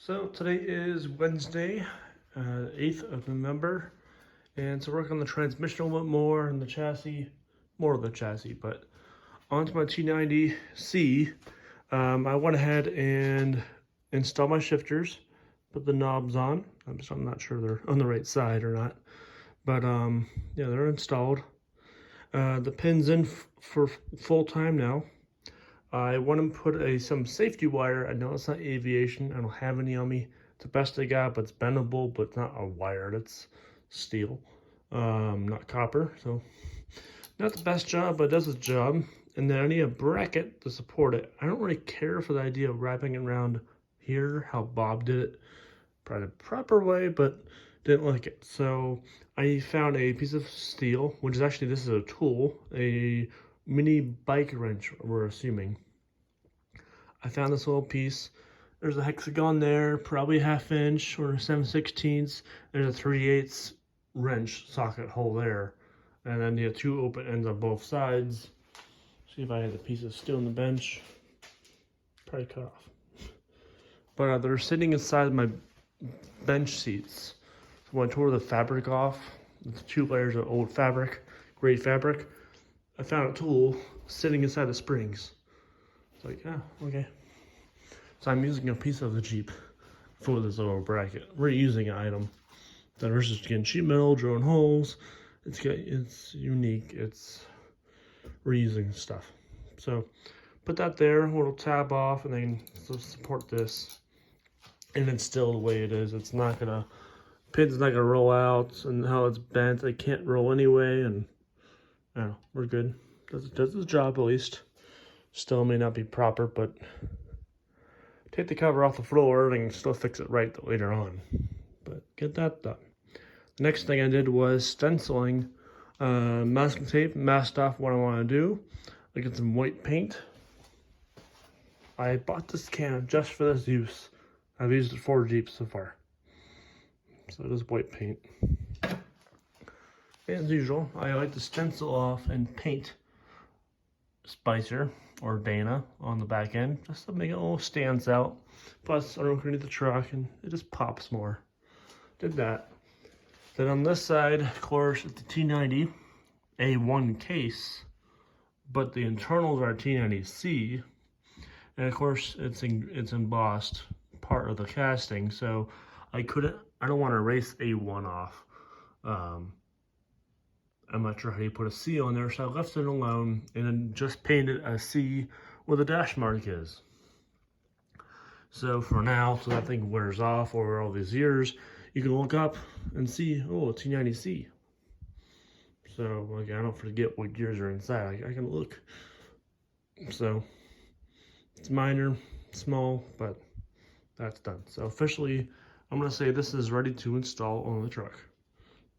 So today is Wednesday, 8th of November, and to work on the transmission a little bit more and the chassis, more of the chassis, but onto my T90C, I went ahead and installed my shifters, put the knobs on. I'm not sure they're on the right side or not, but yeah, they're installed. The pin's in for full time now. I want to put some safety wire. I know it's not aviation. I don't have any on me. It's the best I got, but it's bendable, but it's not a wire. That's steel, not copper. So not the best job, but it does its job. And then I need a bracket to support it. I don't really care for the idea of wrapping it around here, how Bob did it. Probably the proper way, but didn't like it. So I found a piece of steel, which is actually, this is a tool, a mini bike wrench, we're assuming. I found this little piece. There's a hexagon there, probably a 1/2 inch or 7/16. There's a 3/8 wrench socket hole there. And then you have 2 open ends on both sides. See if I had a piece of steel on the bench. Probably cut off. But they're sitting inside my bench seats. So when I tore the fabric off, it's 2 layers of old fabric, great fabric. I found a tool sitting inside the springs. It's like, oh, okay. So I'm using a piece of the Jeep for this little bracket. Reusing an item. Then versus getting sheet metal, drilling holes. It's unique. It's reusing stuff. So put that there, a little tab off, and then support this. And it's still the way it is. It's not gonna, pin's not gonna roll out, and how it's bent, it can't roll anyway, and I don't know, we're good. Does the job at least. Still may not be proper, but take the cover off the floor and I can still fix it right later on. But get that done. The next thing I did was stenciling, masking tape, masked off what I want to do. I get some white paint. I bought this can just for this use. I've used it 4 Jeeps so far. So it is white paint. As usual, I like to stencil off and paint Spicer or Dana on the back end, just to make it all stands out. Plus, I don't underneath the truck and it just pops more. Did that. Then on this side, of course, it's the T90 A1 case, but the internals are T90C, and of course it's embossed part of the casting. So I don't want to erase A1 off. I'm not sure how you put a C on there, so I left it alone and then just painted a C where the dash mark is. So for now, so that thing wears off over all these years, you can look up and see, oh, T90C. So like, I don't forget what years are inside. I can look. So it's minor, small, but that's done. So officially, I'm gonna say this is ready to install on the truck.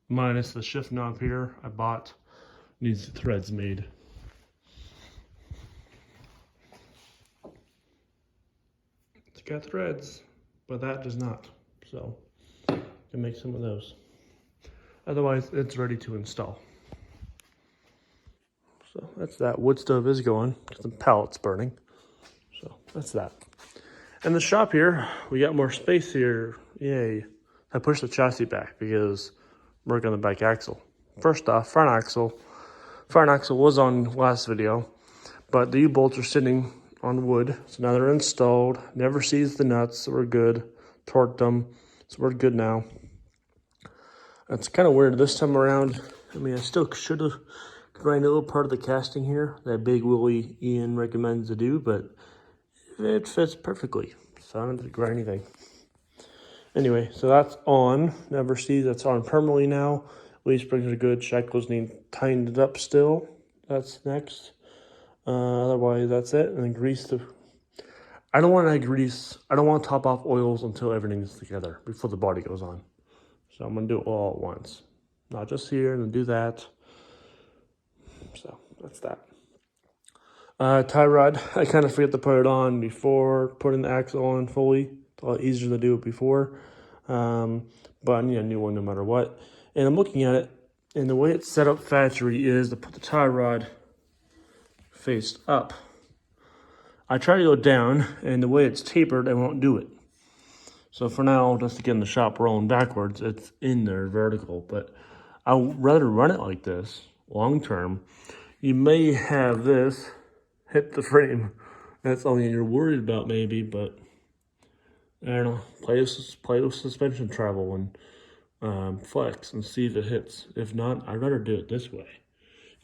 Minus the shift knob here I bought, needs the threads made. It's got threads, but that does not. So I can make some of those. Otherwise, it's ready to install. So that's that. Wood stove is going, the pellet's burning. So that's that. In the shop here, we got more space here. Yay. I pushed the chassis back because work on the back axle. First off, front axle was on last video, but the U-bolts are sitting on wood, so now they're installed. Never seized the nuts, so we're good. Torqued them, so we're good now. It's kind of weird this time around. I mean, I still should have grinded a little part of the casting here that Big Willie Ian recommends to do, but it fits perfectly, so I don't have to grind anything. Anyway, so that's on. Never seized, that's on permanently now. Leaf springs are good. Shackles need tightened up still. That's next. Otherwise, that's it. And then grease I don't want to top off oils until everything's together before the body goes on. So I'm going to do it all at once. Not just here and then do that. So that's that. Tie rod, I kind of forget to put it on before putting the axle on fully. It's a lot easier to do it before. But I need a new one no matter what. And I'm looking at it, and the way it's set up factory is to put the tie rod faced up. I try to go down, and the way it's tapered, I won't do it. So for now, just to get the shop rolling backwards, it's in there vertical, but I'd rather run it like this long term. You may have this hit the frame. That's all you're worried about maybe, but I don't know. Play with suspension travel and flex and see if it hits. If not, I'd rather do it this way.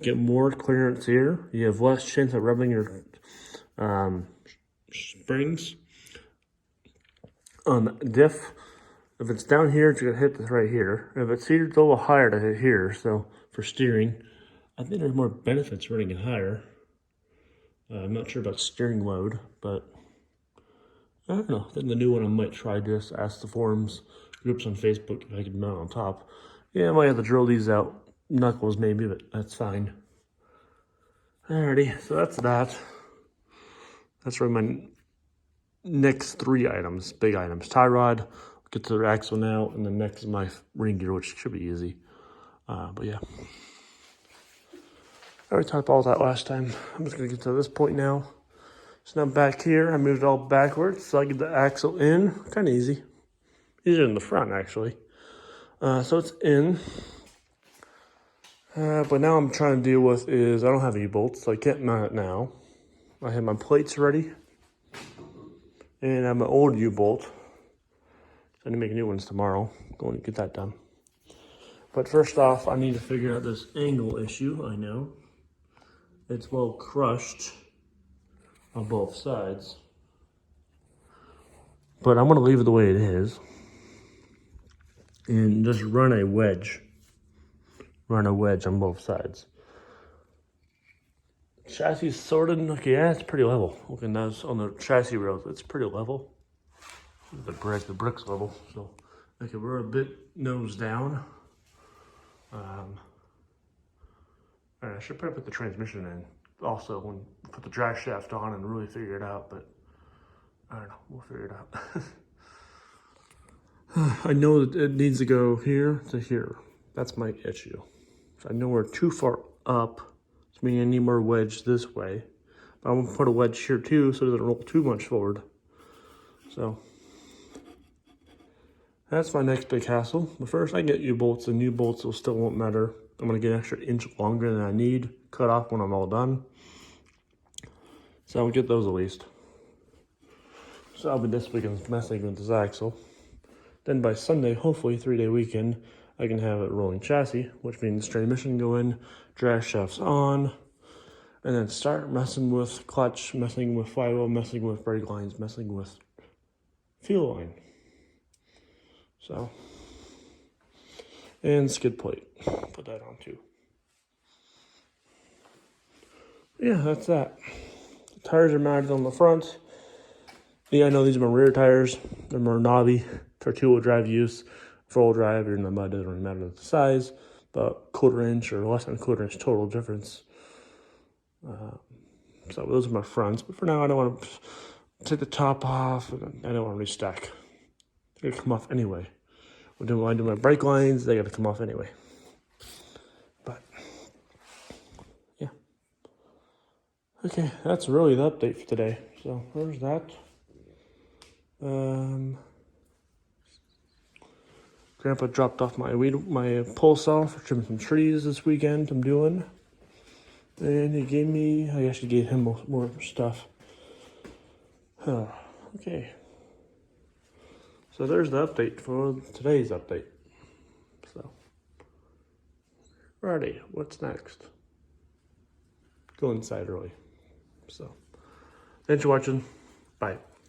Get more clearance here. You have less chance of rubbing your springs on the diff. If it's down here, it's gonna hit this right here. If it's here, it's a little higher to hit here. So for steering, I think there's more benefits running it higher. I'm not sure about steering load, but I don't know. Then the new one I might try this. Ask the forums groups on Facebook if I can mount on top. Yeah, I might have to drill these out. Knuckles maybe, but that's fine. Alrighty, so that's that. That's really my next 3 items, big items. Tie rod, get to the axle now, and then next is my ring gear, which should be easy. But yeah. I already talked about that last time. I'm just gonna get to this point now. So now back here, I moved it all backwards, so I get the axle in. Kind of easy. Easier in the front, actually. So it's in. But now I'm trying to deal with is, I don't have U-bolts, so I can't mount it now. I have my plates ready. And I have my old U-bolt. So I need to make new ones tomorrow. Going to get that done. But first off, I need to figure out this angle issue, I know. It's well crushed on both sides. But I'm going to leave it the way it is. And just run a wedge. Run a wedge on both sides. Chassis is sort of, okay, yeah, it's pretty level. Looking nice on the chassis rails, it's pretty level. The brick's level. So, okay, we're a bit nose down. I should probably put the transmission in also when put the drive shaft on and really figure it out, but I don't know, we'll figure it out. I know that it needs to go here to here. That's my issue. So I know we're too far up, so meaning I need more wedge this way. But I'm gonna put a wedge here too so it doesn't roll too much forward. So that's my next big hassle. But first I get U-bolts, and U-bolts will still won't matter. I'm gonna get an extra inch longer than I need, cut off when I'm all done. So I'll get those at least. So I'll be this weekend messing with this axle. Then by Sunday, hopefully 3-day weekend, I can have it rolling chassis, which means transmission go in, drag shafts on, and then start messing with clutch, messing with flywheel, messing with brake lines, messing with fuel line. So, and skid plate, put that on too. Yeah, that's that. The tires are mounted on the front. Yeah, I know these are my rear tires. They're more knobby for 2-wheel drive use. 4-wheel drive, you're in the mud, doesn't really matter the size, but 1/4 inch or less than 1/4 inch total difference. So those are my fronts, but for now I don't want to take the top off, and I don't want to restack. They're gonna come off anyway. When I do my brake lines, they gotta come off anyway. But yeah. Okay, that's really the update for today. So there's that. Grandpa dropped off my pole saw for trimming some trees this weekend. I'm doing, and he gave me. I actually gave him more stuff. Okay. So there's the update for today's update. So, alrighty, what's next? Go inside early. So, thanks for watching. Bye.